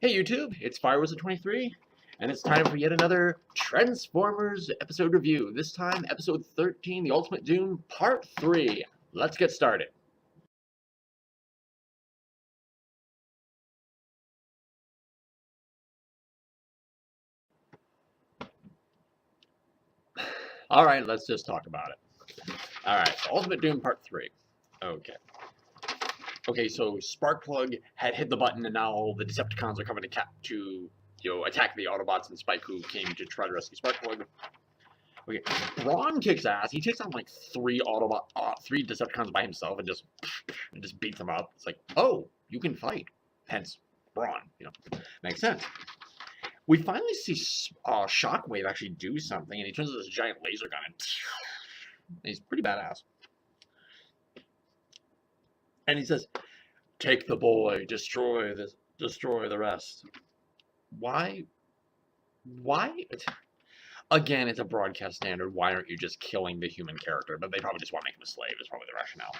Hey YouTube, it's Firewizard23, and it's time for yet another Transformers episode review. This time, episode 13, The Ultimate Doom, Part 3. Let's get started. Alright, let's just talk about it. Alright, so Ultimate Doom, Part 3. Okay, so Sparkplug had hit the button, and now the Decepticons are coming to attack the Autobots, and Spike, who came to try to rescue Sparkplug. Okay, Brawn kicks ass. He takes on like three Decepticons by himself and just beats them up. It's like, oh, you can fight. Hence, Brawn. Makes sense. We finally see Shockwave actually do something, and he turns into this giant laser gun, and he's pretty badass. And he says, "Take the boy, destroy the rest." Why? Again, it's a broadcast standard. Why aren't you just killing the human character? But they probably just want to make him a slave, is probably the rationale.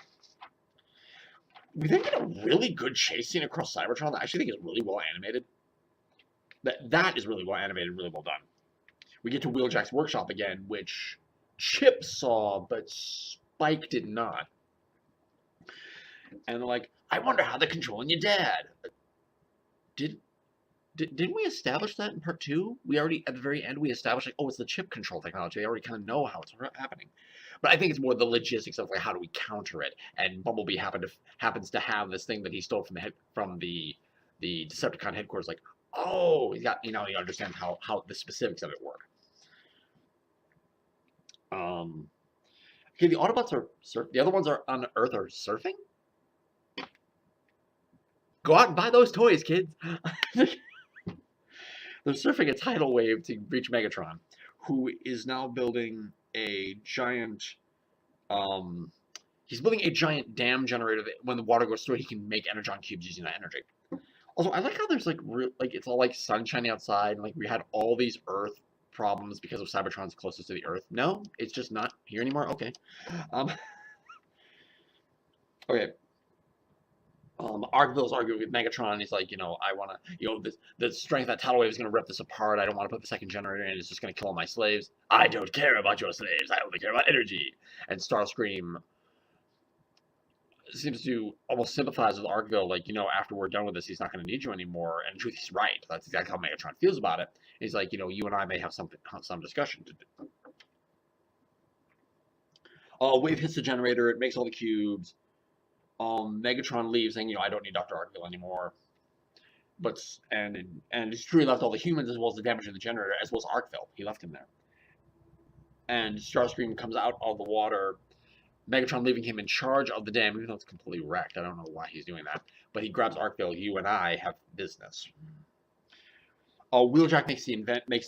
We then get a really good chase scene across Cybertron that I actually think is really well animated. That is really well animated, really well done. We get to Wheeljack's workshop again, which Chip saw, but Spike did not. And they're like, I wonder how they're controlling your dad. Didn't we establish that in part 2? We already, at the very end, we established, like, oh, it's the chip control technology. They already kind of know how it's happening. But I think it's more the logistics of, like, how do we counter it? And Bumblebee happens to have this thing that he stole from the Decepticon headquarters. Like, oh, he understands how the specifics of it work. Okay, the Autobots are the other ones are on Earth are surfing. Go out and buy those toys, kids. They're surfing a tidal wave to reach Megatron, who is now building a giant. He's building a giant dam generator that when the water goes through, he can make energon cubes using that energy. Also, I like how there's it's all like sunshiny outside, and like we had all these Earth problems because of Cybertron's closest to the Earth. No, it's just not here anymore. Okay. Okay. Arkville's arguing with Megatron, and he's like, I want to, the strength of that tidal wave is going to rip this apart. I don't want to put the second generator in. It's just going to kill all my slaves. I don't care about your slaves. I only care about energy. And Starscream seems to almost sympathize with Arkville, like, after we're done with this, he's not going to need you anymore. And in truth, he's right. That's exactly how Megatron feels about it. He's like, you and I may have some discussion to do. Wave hits the generator. It makes all the cubes. Megatron leaves, saying, I don't need Dr. Arkville anymore. And it's true, he left all the humans as well as the damage in the generator, as well as Arkville. He left him there. And Starscream comes out of the water, Megatron leaving him in charge of the dam, even though it's completely wrecked. I don't know why he's doing that. But he grabs Arkville. You and I have business. Wheeljack makes the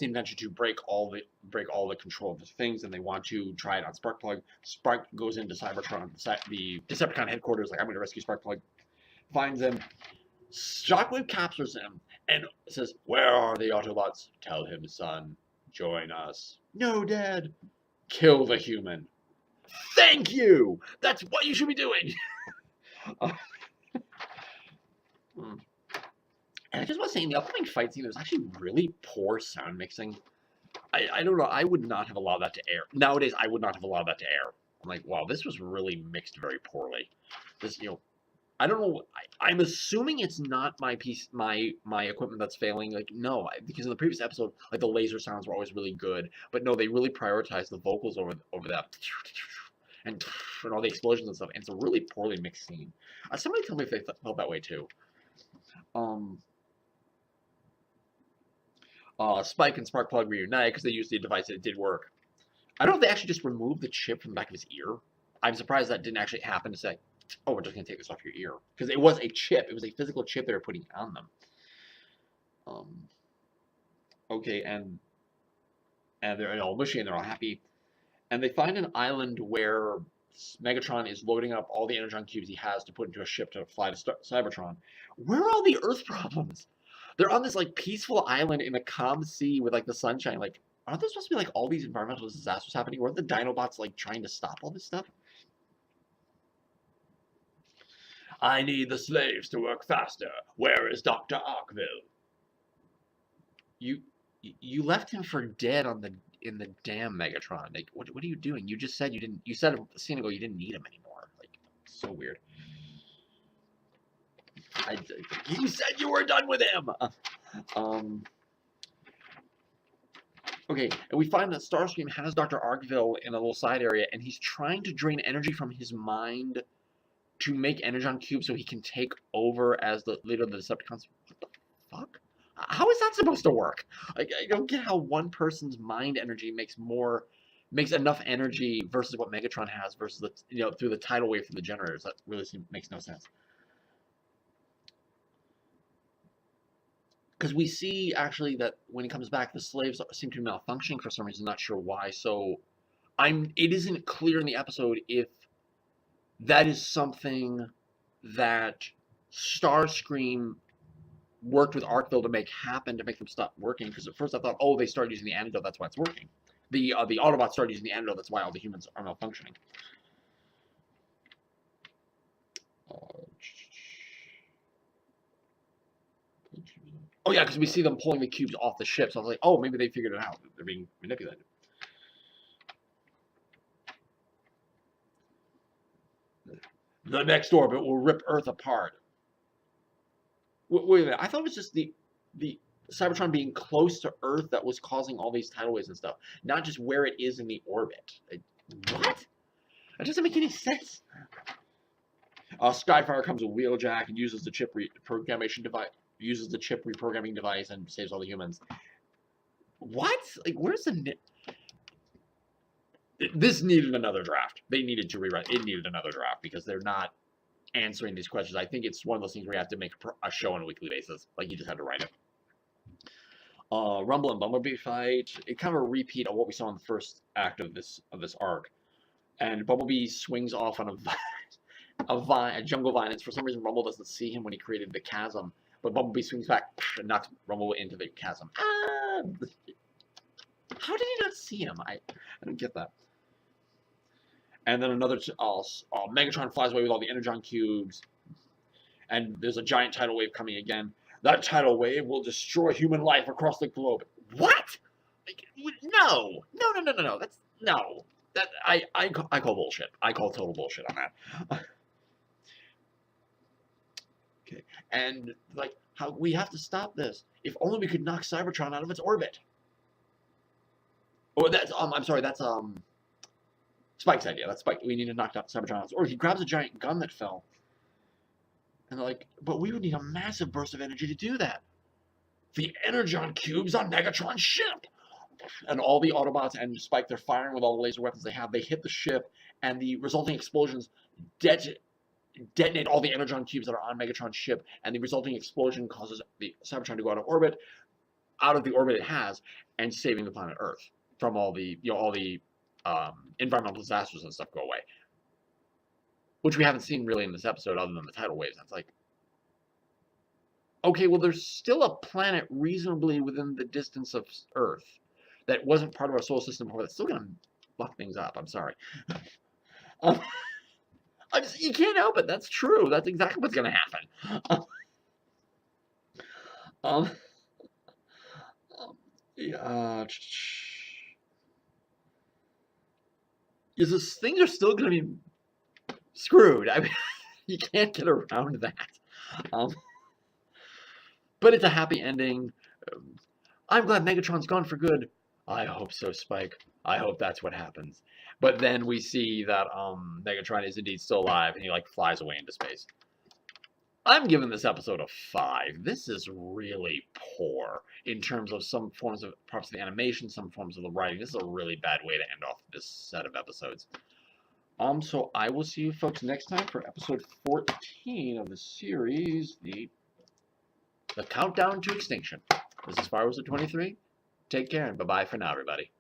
invention to break all the control of the things, and they want to try it on Sparkplug. Spark goes into Cybertron, the Decepticon headquarters, like, I'm going to rescue Sparkplug. Finds him. Shockwave captures him and says, "Where are the Autobots? Tell him, son. Join us." "No, Dad." "Kill the human." "Thank you. That's what you should be doing." And I just was saying, the upcoming fight scene, there's actually really poor sound mixing. I don't know. I would not have allowed that to air. Nowadays, I would not have allowed that to air. I'm like, wow, this was really mixed very poorly. This, I don't know. I'm assuming it's not my equipment that's failing. Like, no, because in the previous episode, like, the laser sounds were always really good. But no, they really prioritized the vocals over that. And all the explosions and stuff. And it's a really poorly mixed scene. Somebody tell me if they felt that way too. Spike and Sparkplug reunite because they used the device and it did work. I don't know if they actually just removed the chip from the back of his ear. I'm surprised that didn't actually happen to say, oh, we're just going to take this off your ear. Because it was a chip. It was a physical chip they were putting on them. Okay, and they're all mushy and they're all happy. And they find an island where Megatron is loading up all the energon cubes he has to put into a ship to fly to Cybertron. Where are all the Earth problems? They're on this, like, peaceful island in a calm sea with, like, the sunshine. Like, aren't there supposed to be, like, all these environmental disasters happening? Weren't the Dinobots, like, trying to stop all this stuff? "I need the slaves to work faster. Where is Dr. Arkville?" you left him for dead in the damn Megatron. Like, what are you doing? You just said you didn't. You said a scene ago you didn't need him anymore. Like, so weird. You said you were done with him. Okay, and we find that Starscream has Dr. Arkville in a little side area, and he's trying to drain energy from his mind to make Energon cubes so he can take over as the leader of the Decepticons. What the fuck? How is that supposed to work? I don't get how one person's mind energy makes enough energy versus what Megatron has versus the through the tidal wave from the generators. That really makes no sense. Because we see actually that when he comes back, the slaves seem to be malfunctioning for some reason. Not sure why. So it isn't clear in the episode if that is something that Starscream worked with Arkville to make happen to make them stop working. Because at first I thought, oh, they started using the antidote, that's why it's working. The Autobots started using the antidote, that's why all the humans are malfunctioning. Oh yeah, because we see them pulling the cubes off the ship. So I was like, oh, maybe they figured it out. They're being manipulated. The next orbit will rip Earth apart. Wait a minute. I thought it was just the Cybertron being close to Earth that was causing all these tidal waves and stuff, not just where it is in the orbit. What? That doesn't make any sense. Skyfire comes with Wheeljack and uses the chip reprogramming device and saves all the humans. What? Like, where's the... This needed another draft. They needed to rewrite. It needed another draft because they're not answering these questions. I think it's one of those things where you have to make a show on a weekly basis. Like, you just had to write it. Rumble and Bumblebee fight. It kind of a repeat of what we saw in the first act of this arc. And Bumblebee swings off on a jungle vine, and for some reason Rumble doesn't see him when he created the chasm. But Bumblebee swings back and knocks Rumble into the chasm. Ah! How did he not see him? I don't get that. And then another Megatron flies away with all the Energon cubes. And there's a giant tidal wave coming again. That tidal wave will destroy human life across the globe. What? Like, no. That's no. That I call bullshit. I call total bullshit on that. Okay. And like, how we have to stop this. If only we could knock Cybertron out of its orbit. Oh, that's I'm sorry. That's Spike's idea. That's Spike. We need to knock out Cybertron out. Or he grabs a giant gun that fell. And they're like, but we would need a massive burst of energy to do that. The Energon cubes on Megatron's ship. And all the Autobots and Spike, they're firing with all the laser weapons they have. They hit the ship, and the resulting explosions detonate all the Energon cubes that are on Megatron's ship. And the resulting explosion causes the Cybertron to go out of the orbit it has, and saving the planet Earth from all the environmental disasters and stuff go away. Which we haven't seen really in this episode other than the tidal waves. That's like, okay, well, there's still a planet reasonably within the distance of Earth that wasn't part of our solar system before. That's still going to fuck things up. I'm sorry. You can't help it. That's true. That's exactly what's going to happen. Yeah. Things are still going to be screwed. I mean, you can't get around that. But it's a happy ending. I'm glad Megatron's gone for good. I hope so, Spike. I hope that's what happens. But then we see that Megatron is indeed still alive, and he like flies away into space. I'm giving this episode a 5. This is really poor in terms of some forms of parts of the animation, some forms of the writing. This is a really bad way to end off this set of episodes. So I will see you folks next time for episode 14 of the series, the Countdown to Extinction. This is Firewizard23. Take care and bye-bye for now, everybody.